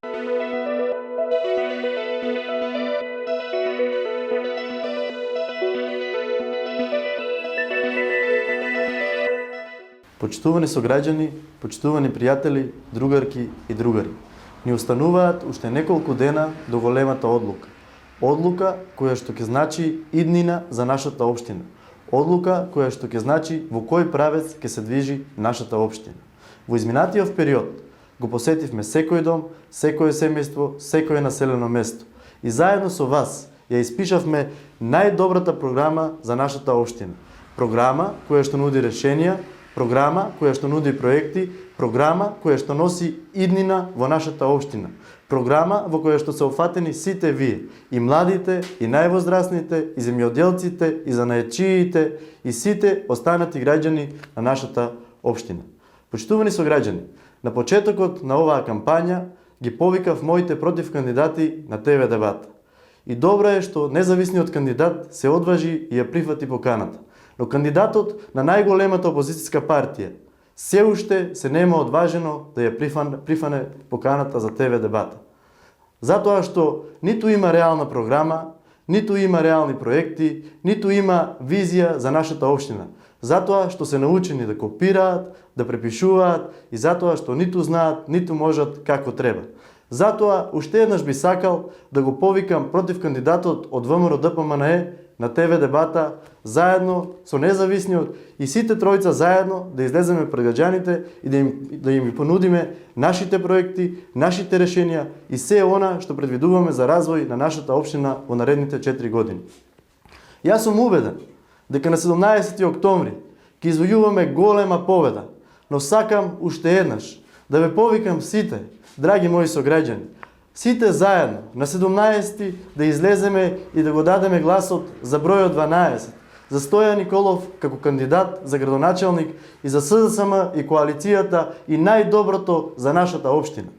Почитувани сограѓани, почитувани пријатели, другарки и другари. Ни остануваат уште неколку дена до големата одлука. Одлука која што ќе значи иднина за нашата општина. Одлука која што ќе значи во кој правец ќе се движи нашата општина. Во изминатиот период го посетивме секој дом, секое семејство, секое населено место. И заедно со вас ја испишавме најдобрата програма за нашата општина. Програма која што нуди решенија, програма која што нуди проекти, програма која што носи иднина во нашата општина. Програма во која што се опфатени сите вие, и младите, и највозрастните, и земјоделците, и занаетчиите, и сите останати граѓани на нашата општина. Почитувани сограѓани, на почетокот на оваа кампања ги повикав моите против кандидати на ТВ дебата. И добро е што независниот кандидат се одважи и ја прифати поканата. Но кандидатот на најголемата опозицијска партија се уште се нема одважено да ја прифане поканата за ТВ дебата. Затоа што ниту има реална програма, ниту има реални проекти, ниту има визија за нашата општина. Затоа што се научени да копираат, да препишуваат и затоа што ниту знаат, ниту можат како треба. Затоа уште еднаш би сакал да го повикам против кандидатот од ВМРО ДПМНЕ на ТВ дебата, заедно со независниот и сите тројца заедно да излеземе пред граѓаните и да им понудиме нашите проекти, нашите решенија и се она што предвидуваме за развој на нашата општина во наредните 4 години. Јас сум убеден дека на 17 октомври ќе извојуваме голема победа, но сакам уште еднаш да ве повикам сите, драги мои сограѓани, сите заедно на 17 да излеземе и да го дадеме гласот за бројот 12, за Стојан Николов како кандидат за градоначалник и за СДСМ и коалицијата и најдоброто за нашата општина.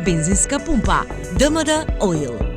Бензинска пумпа ДМД Оил.